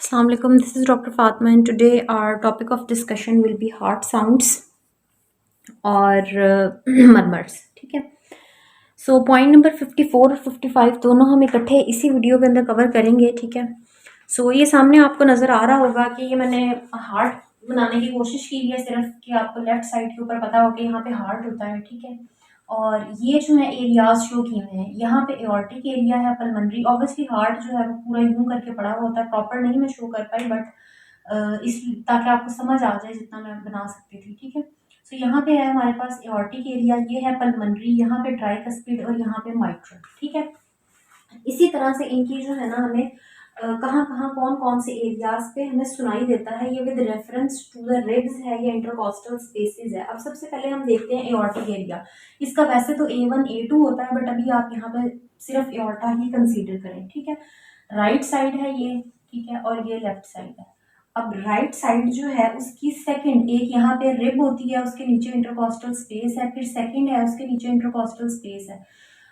Assalamu alaikum. This is Dr. Fatma, and today our topic of discussion will be heart sounds और मरमर्स. ठीक है. So point number 54 और 55 दोनों हम इकट्ठे इसी वीडियो के अंदर कवर करेंगे. ठीक है. सो ये सामने आपको नज़र आ रहा होगा कि ये मैंने हार्ट बनाने की कोशिश की है, सिर्फ कि आपको लेफ्ट साइड के ऊपर पता हो कि यहाँ पे हार्ट होता है. ठीक है. और ये जो है एरियाज शो किए हुए हैं. यहाँ पे एओर्टिक एरिया है, पल्मोनरी. ऑब्वियसली हार्ट जो है वो पूरा यूं करके पड़ा हुआ होता है. प्रॉपर नहीं मैं शो कर पाई, बट इस ताकि आपको समझ आ जाए जितना मैं बना सकती थी. ठीक है. सो यहाँ पे है हमारे पास एओर्टिक एरिया, ये है पल्मोनरी, यहाँ पे ट्राइकस्पिड और यहाँ पे माइट्रल. ठीक है. इसी तरह से इनकी जो है ना हमें कहाँ कहाँ कौन कौन से एरियाज पे हमें सुनाई देता है, ये with reference to the ribs है, ये इंटरकॉस्टल स्पेसेस है. अब सबसे पहले हम देखते हैं एओर्टिक एरिया. इसका वैसे तो A1 A2 होता है, बट अभी आप यहाँ पे सिर्फ एओर्टा ही कंसीडर करें. ठीक है. राइट साइड है ये. ठीक है. और ये लेफ्ट साइड है. अब राइट साइड जो है उसकी सेकंड, एक यहाँ पे रिब होती है, उसके नीचे इंटरकॉस्टल स्पेस है, फिर सेकंड है, उसके नीचे इंटरकॉस्टल स्पेस है,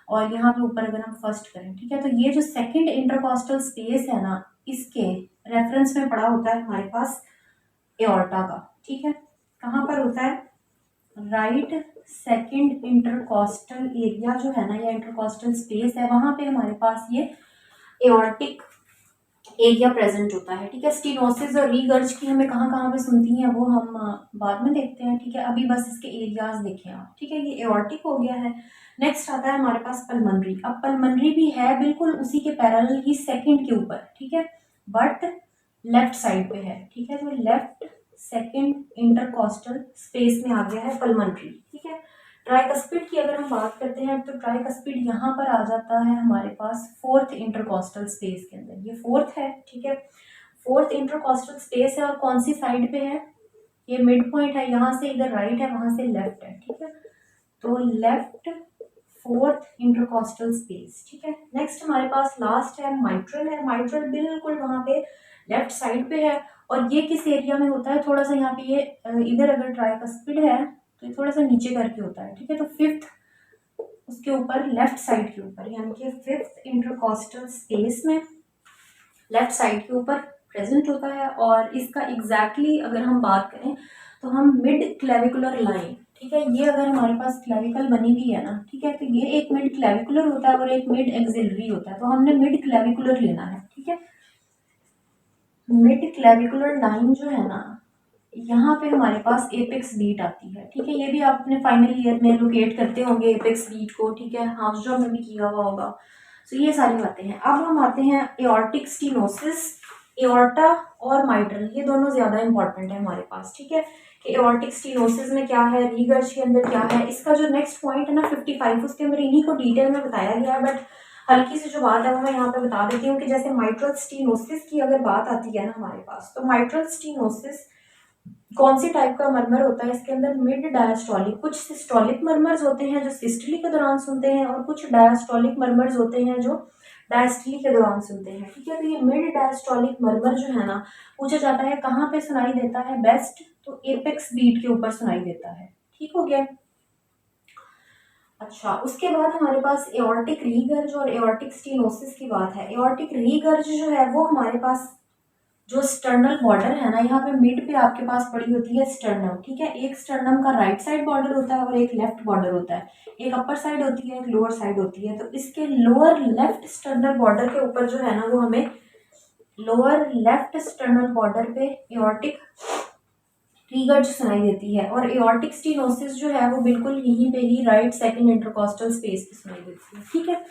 और यहाँ पे ऊपर अगर हम फर्स्ट करें. ठीक है. तो ये जो सेकंड इंटरकॉस्टल स्पेस है ना, इसके रेफरेंस में पड़ा होता है हमारे पास एओर्टा का. ठीक है. कहाँ पर होता है? राइट सेकंड इंटरकॉस्टल एरिया जो है ना, या इंटरकॉस्टल स्पेस है, वहां पे हमारे पास ये एओर्टिक एरिया प्रेजेंट होता है. ठीक है. स्टीनोसिस और रीगर्ज की हमें कहाँ कहाँ पे सुनती हैं वो हम बाद में देखते हैं. ठीक है. अभी बस इसके एरियाज देखें आप. ठीक है. ये एओर्टिक हो गया है. नेक्स्ट आता है हमारे पास पल्मोनरी. अब पल्मोनरी भी है बिल्कुल उसी के पैरेलल ही सेकंड के ऊपर. ठीक है. बट लेफ्ट साइड पे है. ठीक है. तो लेफ्ट सेकंड इंटरकॉस्टल स्पेस में आ गया है पल्मोनरी. ठीक है. ट्राइकस्पिड की अगर हम बात करते हैं तो ट्राइकस्पिड यहाँ पर आ जाता है हमारे पास फोर्थ इंटरकॉस्टल स्पेस के अंदर. ये फोर्थ है. ठीक है. फोर्थ इंटरकॉस्टल स्पेस है, और कौन सी साइड पे है? ये मिड पॉइंट है. यहाँ से इधर राइट है, वहां से लेफ्ट है. ठीक है. तो लेफ्ट फोर्थ इंटरकॉस्टल स्पेस. ठीक है. नेक्स्ट हमारे पास लास्ट है माइट्रल है. माइट्रल बिल्कुल वहां पे लेफ्ट साइड पे है, और ये किस एरिया में होता है? थोड़ा सा यहाँ पे ये इधर अगर ट्राइकस्पिड है तो ये थोड़ा सा नीचे करके होता है. ठीक है. तो फिफ्थ उसके ऊपर लेफ्ट साइड के ऊपर, यानी कि फिफ्थ इंटरकॉस्टल स्पेस में लेफ्ट साइड के ऊपर प्रेजेंट होता है. और इसका एग्जैक्टली अगर हम बात करें तो हम मिड क्लेविकुलर लाइन. ठीक है. ये अगर हमारे पास क्लेविकल बनी हुई है ना, ठीक है, तो ये एक मिड क्लेविकुलर होता है और एक मिड एक्सिलरी होता है. तो हमने मिड क्लेविकुलर लेना है. ठीक है. मिड क्लेविकुलर लाइन जो है ना, यहाँ पे हमारे पास एपेक्स बीट आती है. ठीक है. ये भी आप अपने फाइनल ईयर में लोकेट करते होंगे एपेक्स बीट को. ठीक है. हाउस जॉब में भी किया हुआ होगा. तो ये सारी बातें हैं. अब हम आते हैं एओर्टिक स्टीनोसिस. एओर्टा और माइट्रल ये दोनों ज्यादा इंपॉर्टेंट है हमारे पास. ठीक है. कि एओर्टिक स्टीनोसिस में क्या है, रीगर्ज के अंदर क्या है. इसका जो नेक्स्ट पॉइंट है ना 55, उसके अंदर इन्हीं को डिटेल में बताया गया है, बट हल्की सी जो बात है वो मैं यहाँ पे बता देती हूँ कि जैसे माइट्रल स्टीनोसिस की अगर बात आती है ना हमारे पास, तो माइट्रल स्टीनोसिस कौन सी टाइप का मरमर होता है? इसके अंदर मिड डायस्टोलिक, कुछ सिस्टोलिक मरमर्स होते हैं जो सिस्टली के दौरान सुनते हैं, और कुछ डायस्टोलिक मरमर्स होते हैं जो डायस्टली के दौरान सुनते हैं. ठीक है. तो ये मिड डायस्टोलिक मरमर जो है ना, पूछा जाता है कहाँ पे सुनाई देता है बेस्ट, तो एपेक्स बीट के ऊपर सुनाई देता है. ठीक हो गया. अच्छा, उसके बाद हमारे पास एओर्टिक रीगर्ज और एओर्टिक स्टीनोसिस की बात है. एओर्टिक रीगर्ज जो है वो हमारे पास जो स्टर्नल बॉर्डर है ना, यहाँ पे मिड पे आपके पास पड़ी होती है स्टर्नम. ठीक है. एक स्टर्नम का राइट साइड बॉर्डर होता है और एक लेफ्ट बॉर्डर होता है. एक अपर साइड होती है, एक लोअर साइड होती है. तो इसके लोअर लेफ्ट स्टर्नल बॉर्डर के ऊपर जो है ना, वो हमें लोअर लेफ्ट स्टर्नल बॉर्डर पे एओर्टिक रीगर्ज सुनाई देती है, और एओर्टिक स्टीनोसिस जो है वो बिल्कुल यहीं पे ही राइट सेकंड इंटरकॉस्टल स्पेस पे सुनाई देती है. ठीक है.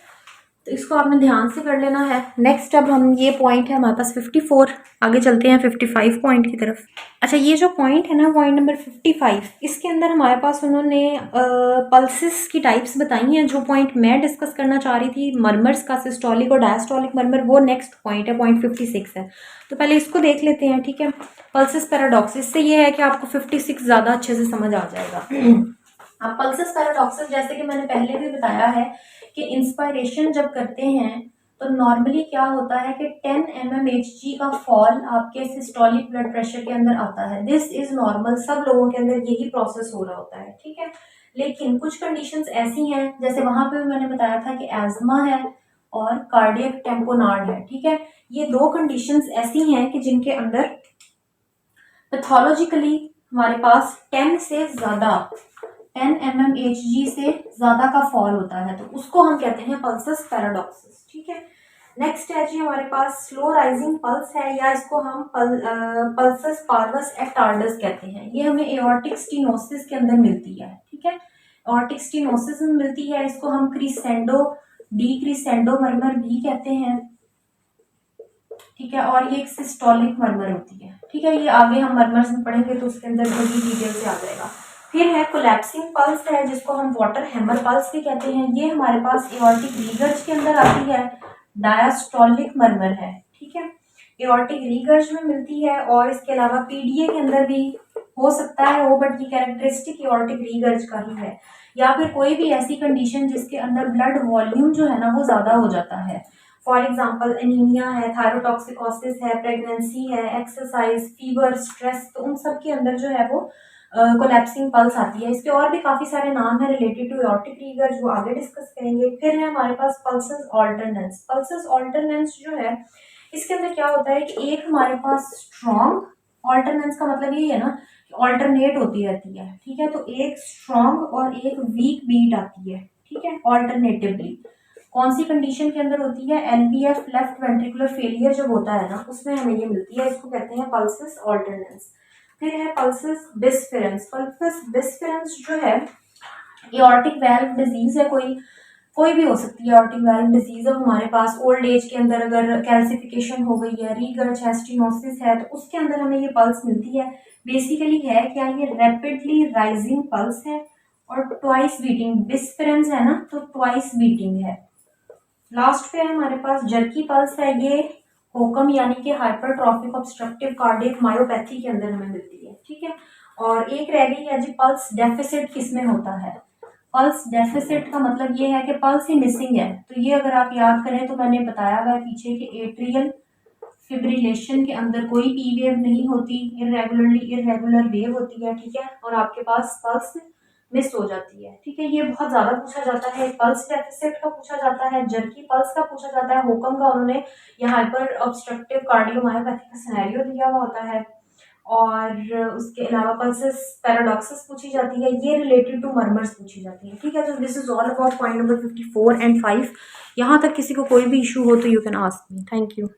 तो इसको आपने ध्यान से कर लेना है. नेक्स्ट अब हम ये पॉइंट है हमारे पास 54, आगे चलते हैं 55 पॉइंट की तरफ. अच्छा, ये जो पॉइंट है ना पॉइंट नंबर 55, इसके अंदर हमारे पास उन्होंने पल्सेस की टाइप्स बताई हैं. जो पॉइंट मैं डिस्कस करना चाह रही थी मरमर्स का, सिस्टोलिक और डायस्टोलिक मरमर, वो नेक्स्ट पॉइंट है, पॉइंट 56 है. तो पहले इसको देख लेते हैं. ठीक है. पल्सेस पैराडॉक्स, इससे ये है कि आपको 56 ज़्यादा अच्छे से समझ आ जाएगा. अब पल्सेस पैराडॉक्स जैसे कि मैंने पहले भी बताया है कि इंस्पायरेशन जब करते हैं तो नॉर्मली क्या होता है कि 10 mmHg का फॉल आपके सिस्टोलिक ब्लड प्रेशर के अंदर आता है. दिस इज नॉर्मल, सब लोगों के अंदर यही प्रोसेस हो रहा होता है. ठीक है. लेकिन कुछ कंडीशंस ऐसी हैं, जैसे वहां पे मैंने बताया था कि एजमा है, और कार्डियक टेम्पोनार्ड है, ठीक है। ये दो कंडीशंस ऐसी हैं कि जिनके अंदर पैथोलॉजिकली हमारे पास 10 से ज़्यादा 10 mmHg से ज़्यादा का फॉल होता है, तो उसको हम कहते हैं पल्सस पैराडॉक्सिस, ठीक है। नेक्स्ट है जी हमारे पास स्लो राइजिंग पल्स है, या इसको हम पल्सस पार्वस एट टार्डस कहते हैं। ये हमें एओर्टिक स्टीनोसिस के अंदर मिलती है, ठीक है। एओर्टिक स्टीनोसिस में मिलती है, इसको हम क्रिसेंडो डी क्रिसेंडो मर्मर भी कहते हैं, ठीक है। और ये एक सिस्टोलिक मर्मर होती है, ठीक है। ये आगे हम मर्मर्स में पढ़ेंगे तो उसके अंदर बड़ी डिटेल से आ जाएगा। फिर है कोलैप्सिंग पल्स है, जिसको हम वाटर हैमर पल्स भी कहते हैं। ये हमारे पास एओर्टिक रीगर्ज के अंदर आती है, डायस्टोलिक मर्मर है, ठीक है। एओर्टिक रीगर्ज में मिलती है, और इसके अलावा पीडीए के अंदर भी हो सकता है वो, बट ये कैरेक्टरिस्टिक एओर्टिक रीगर्ज का ही है। या फिर कोई भी ऐसी कंडीशन जिसके अंदर ब्लड वॉल्यूम जो है ना वो ज्यादा हो जाता है, फॉर एग्जाम्पल एनीमिया है, थायरोटॉक्सिकोसिस है, प्रेगनेंसी है, एक्सरसाइज, फीवर, स्ट्रेस, तो उन सब के अंदर जो है वो कोलैप्सिंग पल्स आती है। इसके और भी काफी सारे नाम है रिलेटेड टू एओर्टिक रीगर्ज, वो आगे डिस्कस करेंगे। फिर है हमारे पास पल्सस ऑल्टरनेंस। पल्सस ऑल्टरनेंस जो है इसके अंदर क्या होता है कि एक हमारे पास स्ट्रॉन्ग, ऑल्टरनेंस का मतलब ये है ना कि ऑल्टरनेट होती रहती है, ठीक है। तो एक स्ट्रॉन्ग और एक वीक बीट आती है, ठीक है, ऑल्टरनेटिवली। कौन सी कंडीशन के अंदर होती है? एलवीएफ लेफ्ट वेंट्रिकुलर फेलियर जब होता है ना उसमें हमें ये मिलती है, इसको कहते हैं पल्सस ऑल्टरनेंस। फिर है पल्सस बिस्फेरेंस। पल्सस बिस्फेरेंस जो है एओर्टिक वाल्व डिजीज है, कोई भी हो सकती है एओर्टिक वाल्व डिजीज। अब हमारे पास ओल्ड एज के अंदर अगर कैल्सिफिकेशन हो गई है, रीगर्ज है, स्टीनोसिस है, तो उसके अंदर हमें ये पल्स मिलती है। बेसिकली है क्या, ये रैपिडली राइजिंग पल्स है और ट्वाइस बीटिंग। बिस्फेरेंस है ना तो ट्वाइस बीटिंग है। लास्ट पे है हमारे पास जर्की पल्स है, ये होकम यानी कि हाइपरट्रॉफिक ऑब्स्ट्रक्टिव कार्डियक मायोपैथी के अंदर हमें मिलती है, ठीक है। और एक रह गई है जी पल्स डेफिसिट किसमें होता है? पल्स डेफिसिट का मतलब ये है कि पल्स ही मिसिंग है। तो ये अगर आप याद करें तो मैंने बताया हुआ है पीछे कि एट्रियल फिब्रिलेशन के अंदर कोई पी वेव नहीं होती, इरेगुलर वेव होती है, ठीक है। और आपके पास पल्स मिस हो जाती है, ठीक है। ये बहुत ज्यादा पूछा जाता है, पल्स डेफिसिट का पूछा जाता है, जर्की पल्स का पूछा जाता है, होकम का उन्होंने यहाँ हाइपर ऑब्स्ट्रक्टिव कार्डियोमायोपैथी का सिनेरियो दिया हुआ होता है। और उसके अलावा पल्सस पैराडॉक्सिस पूछी जाती है, ये रिलेटेड टू मर्मर्स पूछी जाती है, ठीक है। तो this is all about point number 54 and 5। यहाँ तक किसी को कोई भी इशू हो तो you can ask me. Thank you.